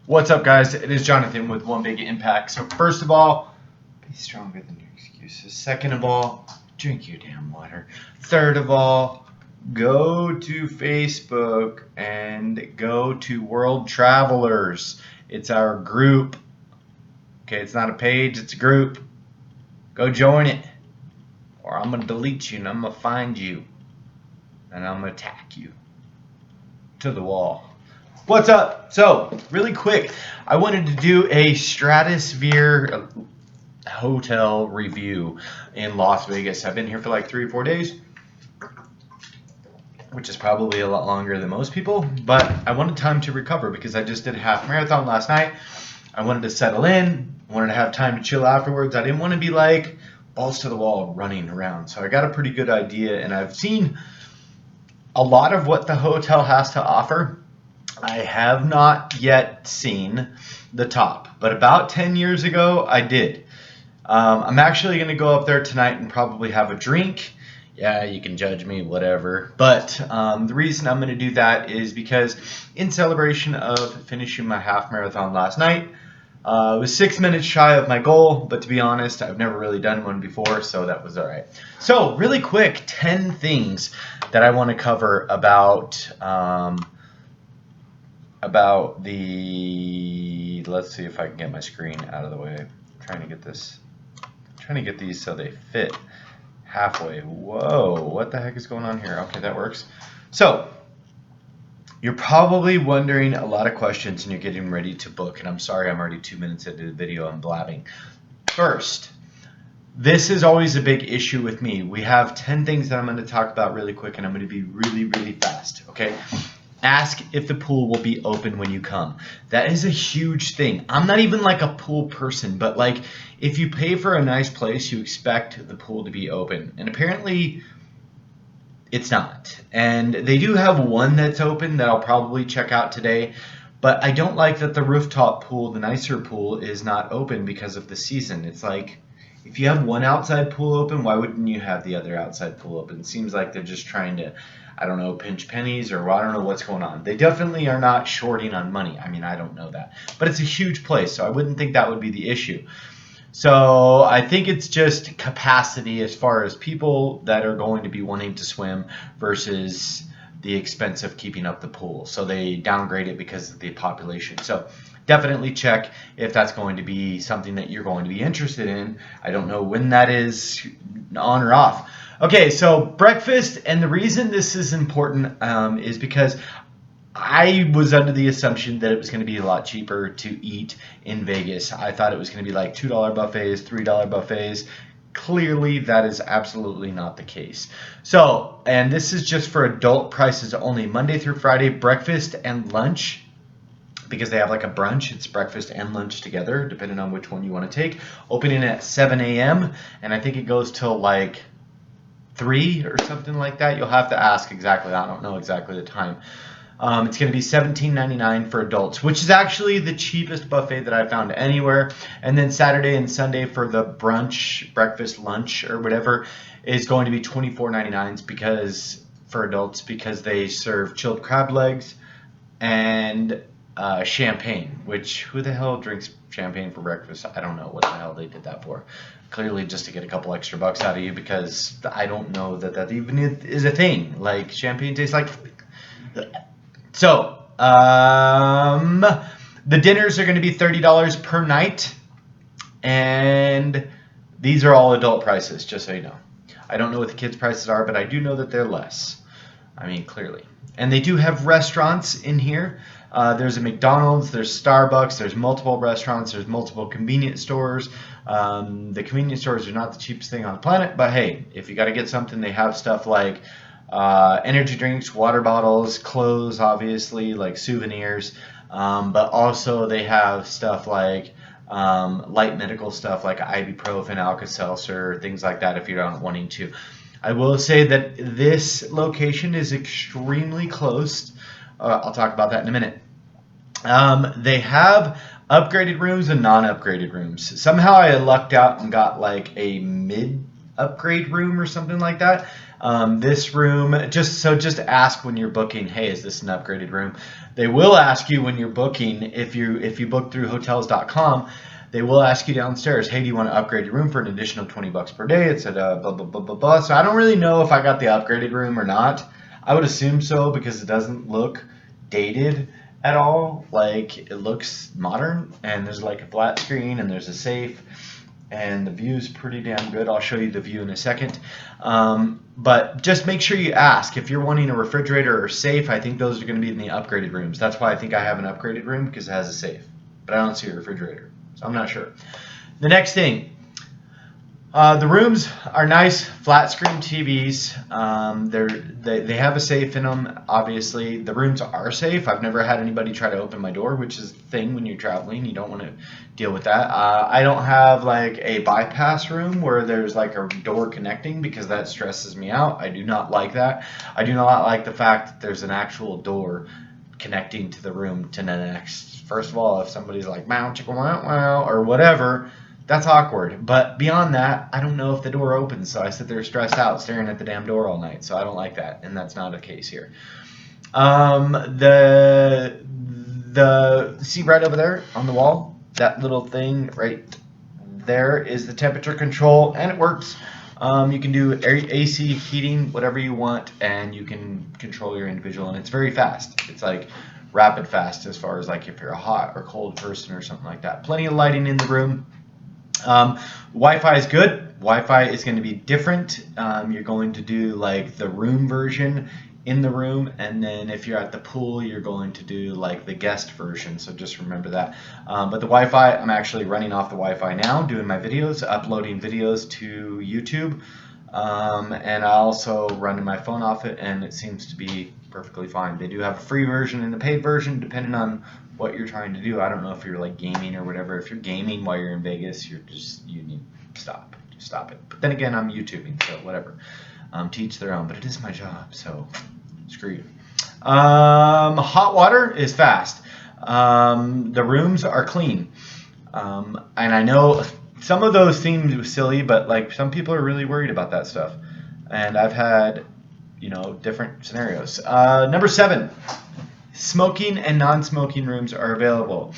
What's up, guys? It is Jonathan with One Big Impact. So first of all, be stronger than your excuses. Second of all, drink your damn water. Third of all, go to Facebook and go to World Travelers. It's our group. Okay, it's not a page, it's a group. Go join it, or I'm going to delete you and I'm going to find you and I'm going to attack you to the wall. What's up? So, really quick, I wanted to do a Stratosphere hotel review in Las Vegas. I've been here for like 3 or 4 days, which is probably a lot longer than most people, but I wanted time to recover because I just did a half marathon last night. I wanted to settle in, wanted to have time to chill afterwards. I didn't want to be like balls to the wall running around. So I got a pretty good idea, and I've seen a lot of what the hotel has to offer. I have not yet seen the top, but about 10 years ago, I did. I'm actually going to go up there tonight and probably have a drink. Yeah, you can judge me, whatever. But the reason I'm going to do that is because in celebration of finishing my half marathon last night, it was 6 minutes shy of my goal, but to be honest, I've never really done one before, so that was all right. So really quick, 10 things that I want to cover about the, let's see if I can get my screen out of the way. I'm trying to get these so they fit halfway. Whoa, what the heck is going on here? Okay, that works. So, you're probably wondering a lot of questions and you're getting ready to book, and I'm sorry I'm already 2 minutes into the video, I'm blabbing. First, this is always a big issue with me. We have 10 things that I'm going to talk about really quick, and I'm going to be really, really fast, okay? Ask if the pool will be open when you come. That is a huge thing. I'm not even like a pool person, but like if you pay for a nice place, you expect the pool to be open. And apparently it's not. And they do have one that's open that I'll probably check out today. But I don't like that the rooftop pool, the nicer pool, is not open because of the season. It's like, if you have one outside pool open, why wouldn't you have the other outside pool open? It seems like they're just trying to, I don't know, pinch pennies, or I don't know what's going on. They definitely are not shorting on money. I mean, I don't know that. But it's a huge place, so I wouldn't think that would be the issue. So I think it's just capacity as far as people that are going to be wanting to swim versus the expense of keeping up the pool. So they downgrade it because of the population. So definitely check if that's going to be something that you're going to be interested in. I don't know when that is on or off. Okay, so breakfast, and the reason this is important is because I was under the assumption that it was going to be a lot cheaper to eat in Vegas. I thought it was going to be like $2 buffets, $3 buffets. Clearly, that is absolutely not the case. So, and this is just for adult prices only, Monday through Friday, breakfast and lunch, because they have like a brunch. It's breakfast and lunch together, depending on which one you want to take. Opening at 7 a.m., and I think it goes till like 3 or something like that. You'll have to ask exactly. I don't know exactly the time. It's going to be $17.99 for adults, which is actually the cheapest buffet that I found anywhere. And then Saturday and Sunday for the brunch, breakfast, lunch, or whatever is going to be $24.99 because for adults, because they serve chilled crab legs and champagne. Which, who the hell drinks champagne for breakfast? I don't know what the hell they did that for. Clearly just to get a couple extra bucks out of you, because I don't know that that even is a thing. Like, champagne tastes like... So, the dinners are going to be $30 per night, and these are all adult prices, just so you know. I don't know what the kids' prices are, but I do know that they're less. I mean, clearly. And they do have restaurants in here. There's a McDonald's, there's Starbucks, there's multiple restaurants, there's multiple convenience stores. The convenience stores are not the cheapest thing on the planet, but hey, if you got to get something, they have stuff like energy drinks, water bottles, clothes, obviously, like souvenirs, but also they have stuff like light medical stuff like ibuprofen, Alka-Seltzer, things like that if you're not wanting to. I will say that this location is extremely close. I'll talk about that in a minute. They have upgraded rooms and non-upgraded rooms. Somehow I lucked out and got like a mid-upgrade room or something like that. This room, just ask when you're booking, hey, is this an upgraded room? They will ask you when you're booking, if you book through hotels.com, they will ask you downstairs, hey, do you want to upgrade your room for an additional $20 per day? It's at blah, blah, blah, blah, blah. So I don't really know if I got the upgraded room or not. I would assume so because it doesn't look dated at all. Like, it looks modern, and there's like a flat screen, and there's a safe, and the view is pretty damn good. I'll show you the view in a second. But just make sure you ask. If you're wanting a refrigerator or safe, I think those are going to be in the upgraded rooms. That's why I think I have an upgraded room, because it has a safe. But I don't see a refrigerator, so I'm not sure. The next thing. The rooms are nice flat screen TVs. They have a safe in them, obviously. The rooms are safe. I've never had anybody try to open my door, which is the thing when you're traveling. You don't want to deal with that. I don't have like a bypass room where there's like a door connecting, because that stresses me out. I do not like that. I do not like the fact that there's an actual door connecting to the room to the next. First of all, if somebody's like, meow, chicka, wow, wow, or whatever, that's awkward. But beyond that, I don't know if the door opens, so I sit there stressed out staring at the damn door all night. So I don't like that, and that's not the case here. The see right over there on the wall, that little thing right there is the temperature control, and it works. You can do AC, heating, whatever you want, and you can control your individual, and it's very fast. It's like rapid fast as far as like if you're a hot or cold person or something like that. Plenty of lighting in the room. Wi-Fi is good. Wi-Fi is going to be different. You're going to do like the room version in the room, and then if you're at the pool, you're going to do like the guest version. So just remember that. But the Wi-Fi, I'm actually running off the Wi-Fi now, doing my videos, uploading videos to YouTube, and I also running my phone off it, and it seems to be perfectly fine. They do have a free version and a paid version, depending on what you're trying to do. I don't know if you're like gaming or whatever. If you're gaming while you're in Vegas, you need to stop. Just stop it. But then again, I'm YouTubing, so whatever. To each their own. But it is my job, so screw you. Hot water is fast. The rooms are clean. And I know some of those seem silly, but like some people are really worried about that stuff. And I've had, different scenarios. Number 7. Smoking and non-smoking rooms are available.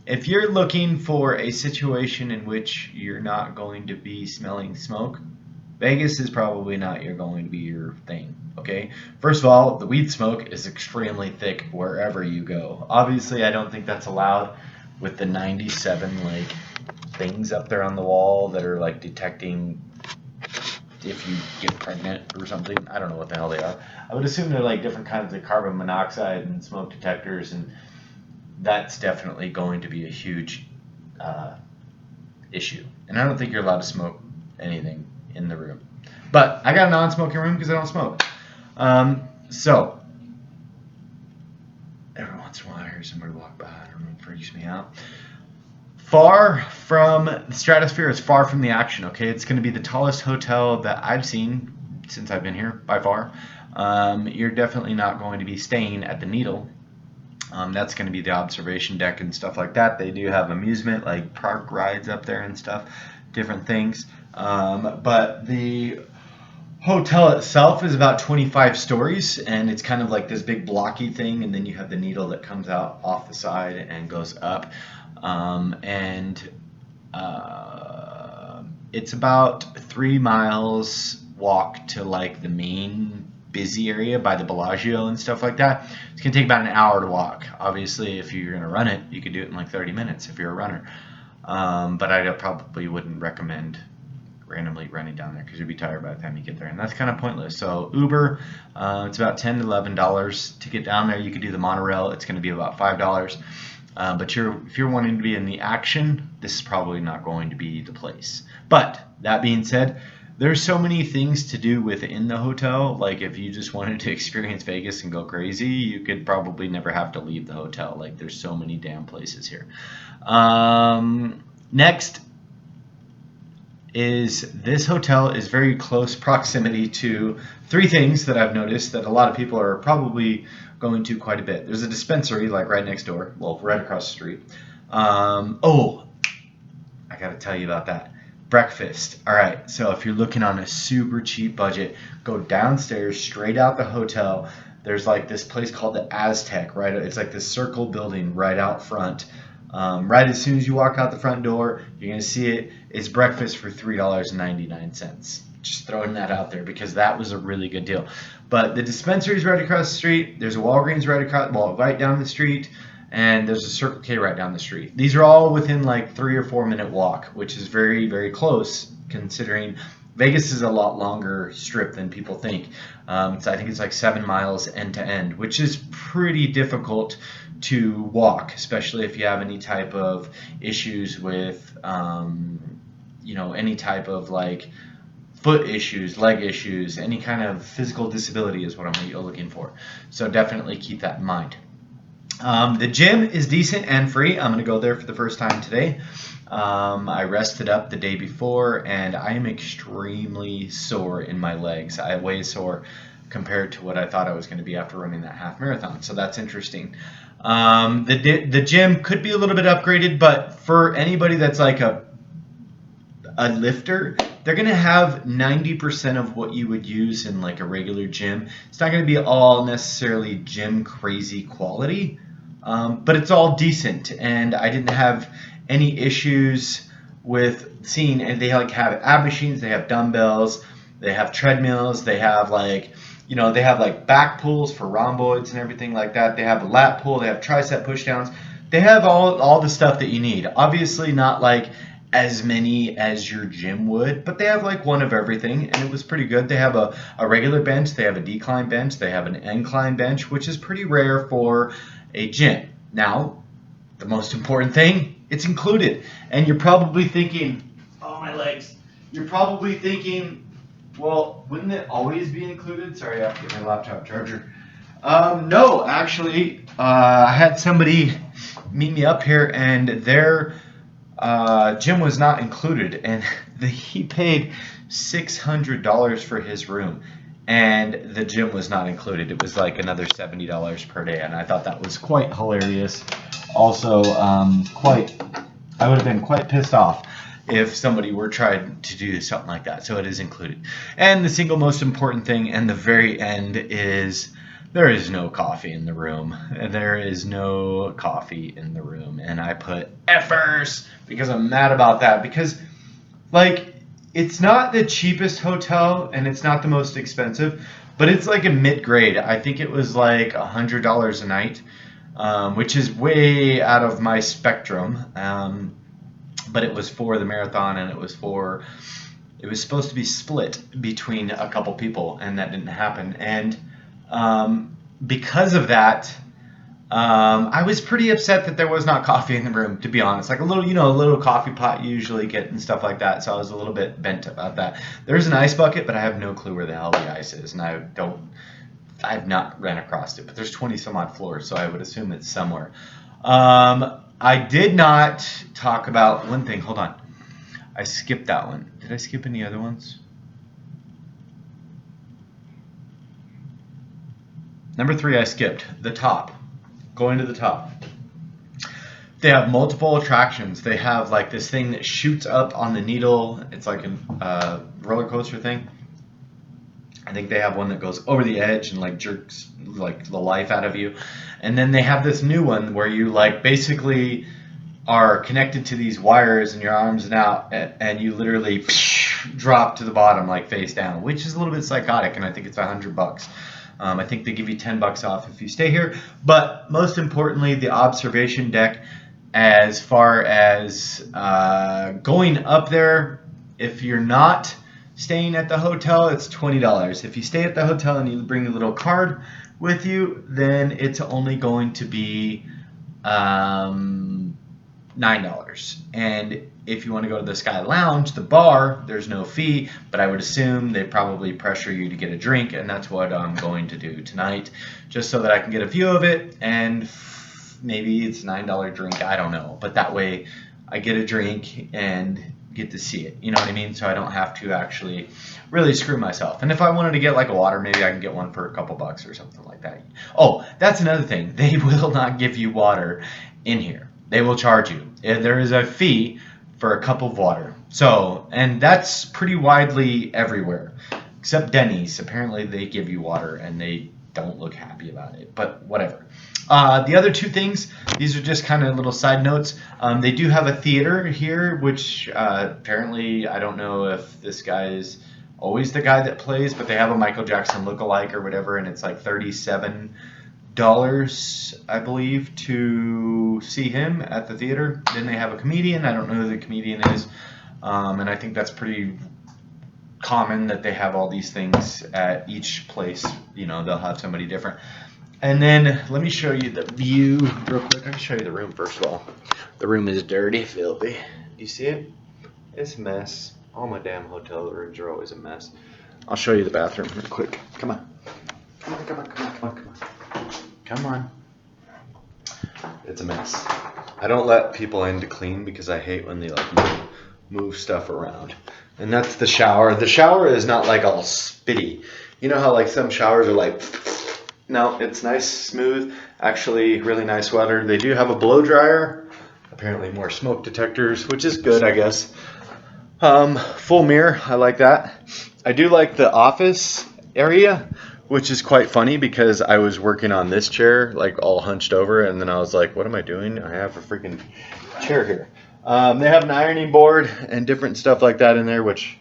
If you're looking for a situation in which you're not going to be smelling smoke, Vegas is probably not going to be your thing, okay? First of all, the weed smoke is extremely thick wherever you go. Obviously, I don't think that's allowed with the 97 like things up there on the wall that are like detecting if you get pregnant or something. I don't know what the hell they are. I would assume they're like different kinds of carbon monoxide and smoke detectors, and that's definitely going to be a huge issue. And I don't think you're allowed to smoke anything in the room. But I got a non-smoking room because I don't smoke. So every once in a while I hear somebody walk by. I don't know, it freaks me out. The Stratosphere is far from the action, okay? It's going to be the tallest hotel that I've seen since I've been here, by far. You're definitely not going to be staying at the Needle. That's going to be the observation deck and stuff like that. They do have amusement, like park rides up there and stuff, different things. But the hotel itself is about 25 stories, and it's kind of like this big blocky thing, and then you have the Needle that comes out off the side and goes up. It's about 3 miles walk to like the main busy area by the Bellagio and stuff like that. It's gonna take about an hour to walk. Obviously, if you're gonna run it, you could do it in like 30 minutes if you're a runner. But I probably wouldn't recommend randomly running down there because you'll be tired by the time you get there, and that's kind of pointless. So Uber, it's about $10 to $11 to get down there. You could do the monorail. It's going to be about $5. But if you're wanting to be in the action, this is probably not going to be the place. But that being said, there's so many things to do within the hotel. Like if you just wanted to experience Vegas and go crazy, you could probably never have to leave the hotel. Like there's so many damn places here. Next is this hotel is very close proximity to 3 things that I've noticed that a lot of people are probably going to quite a bit. There's a dispensary like right next door, well, right across the street. I got to tell you about that. Breakfast. All right, so if you're looking on a super cheap budget, go downstairs straight out the hotel. There's like this place called the Aztec, right? It's like this circle building right out front. Right as soon as you walk out the front door, you're gonna see it. It's breakfast for $3.99. Just throwing that out there because that was a really good deal. But the dispensary is right across the street. There's a Walgreens right down the street, and there's a Circle K right down the street. These are all within like 3 or 4 minute walk, which is very, very close considering Vegas is a lot longer strip than people think. So I think it's like 7 miles end to end, which is pretty difficult to walk, especially if you have any type of issues with, any type of like foot issues, leg issues, any kind of physical disability is what I'm looking for. So definitely keep that in mind. The gym is decent and free. I'm going to go there for the first time today. I rested up the day before, and I am extremely sore in my legs. I way sore compared to what I thought I was going to be after running that half marathon. So that's interesting. The gym could be a little bit upgraded, but for anybody that's like a lifter, they're going to have 90% of what you would use in like a regular gym. It's not going to be all necessarily gym crazy quality, but it's all decent. And I didn't have any issues with seeing, and they like have ab machines, they have dumbbells, they have treadmills, they have like, they have like back pulls for rhomboids and everything like that. They have a lat pull, they have tricep pushdowns. They have all the stuff that you need. Obviously not like as many as your gym would, but they have like one of everything, and it was pretty good. They have a regular bench, they have a decline bench, they have an incline bench, which is pretty rare for a gym. Now, the most important thing, it's included. And you're probably thinking, oh, my legs. You're probably thinking, well, wouldn't it always be included? Sorry, I have to get my laptop charger. No, actually, I had somebody meet me up here, and their gym was not included, and he paid $600 for his room, and the gym was not included. It was like another $70 per day, and I thought that was quite hilarious. Also, I would have been quite pissed off if somebody were trying to do something like that. So it is included. And the single most important thing and the very end is there is no coffee in the room. There is no coffee in the room. And I put F'ers because I'm mad about that. Because, like, it's not the cheapest hotel and it's not the most expensive, but it's like a mid-grade. I think it was like $100 a night, which is way out of my spectrum. But it was for the marathon, and it was supposed to be split between a couple people, and that didn't happen. And because of that, I was pretty upset that there was not coffee in the room, to be honest. Like a little coffee pot you usually get and stuff like that. So I was a little bit bent about that. There's an ice bucket, but I have no clue where the hell the ice is, and I've not ran across it. But there's 20 some odd floors, so I would assume it's somewhere. I did not talk about one thing. Hold on. I skipped that one. Did I skip any other ones? Number 3, I skipped. The top. Going to the top. They have multiple attractions. They have like this thing that shoots up on the needle. It's like a roller coaster thing. I think they have one that goes over the edge and like jerks like the life out of you. And then they have this new one where you like basically are connected to these wires in your arms and out, and you literally drop to the bottom like face down, which is a little bit psychotic, and I think it's $100. I think they give you $10 off if you stay here. But most importantly, the observation deck, as far as going up there, if you're not staying at the hotel, it's $20. If you stay at the hotel and you bring a little card with you, then it's only going to be $9. And if you want to go to the Sky Lounge, the bar, there's no fee, but I would assume they probably pressure you to get a drink, and that's what I'm going to do tonight, just so that I can get a view of it, and maybe it's a $9 drink, I don't know, but that way I get a drink and get to see it, you know what I mean? So I don't have to actually really screw myself. And if I wanted to get like a water, maybe I can get one for a couple bucks or something like that. Oh, that's another thing. They will not give you water in here. They will charge you. There is a fee for a cup of water. So, and that's pretty widely everywhere, except Denny's. Apparently they give you water and they don't look happy about it, but whatever. The other two things, these are just kind of little side notes. They do have a theater here, which apparently, I don't know if this guy is always the guy that plays, but they have a Michael Jackson lookalike or whatever, and it's like $37, I believe, to see him at the theater. Then they have a comedian. I don't know who the comedian is. And I think that's pretty common that they have all these things at each place. You know, they'll have somebody different. And then let me show you the view real quick. I can show you the room first of all. The room is dirty, filthy. Do you see it? It's a mess. All my damn hotel rooms are always a mess. I'll show you the bathroom real quick. Come on. Come on, come on, come on, come on, come on. Come on. It's a mess. I don't let people in to clean because I hate when they like move stuff around. And that's the shower. The shower is not like all spitty. You know how like some showers are like, no, it's nice, smooth, actually really nice water. They do have a blow dryer, apparently more smoke detectors, which is good, I guess. Full mirror, I like that. I do like the office area, which is quite funny because I was working on this chair, like all hunched over, and then I was like, what am I doing? I have a freaking chair here. They have an ironing board and different stuff like that in there, which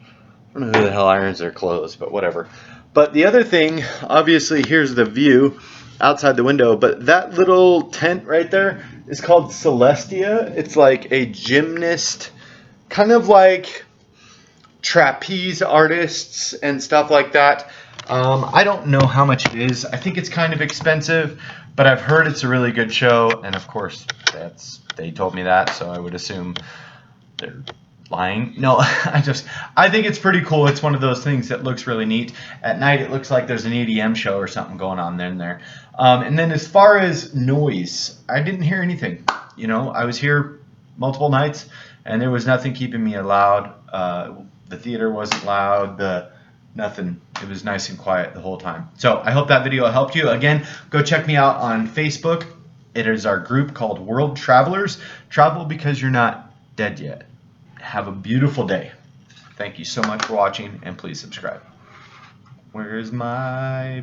I don't know who the hell irons their clothes, but whatever. But the other thing, obviously, here's the view outside the window, but that little tent right there is called Celestia. It's like a gymnast, kind of like trapeze artists and stuff like that. I don't know how much it is. I think it's kind of expensive, but I've heard it's a really good show, and of course, they told me that, so I would assume they're lying. No, I think it's pretty cool. It's one of those things that looks really neat. At night, it looks like there's an EDM show or something going on in there. And then as far as noise, I didn't hear anything. You know, I was here multiple nights, and there was nothing keeping me loud. The theater wasn't loud. Nothing. It was nice and quiet the whole time. So I hope that video helped you. Again, go check me out on Facebook. It is our group called World Travelers. Travel because you're not dead yet. Have a beautiful day. Thank you so much for watching, and please subscribe. Where's my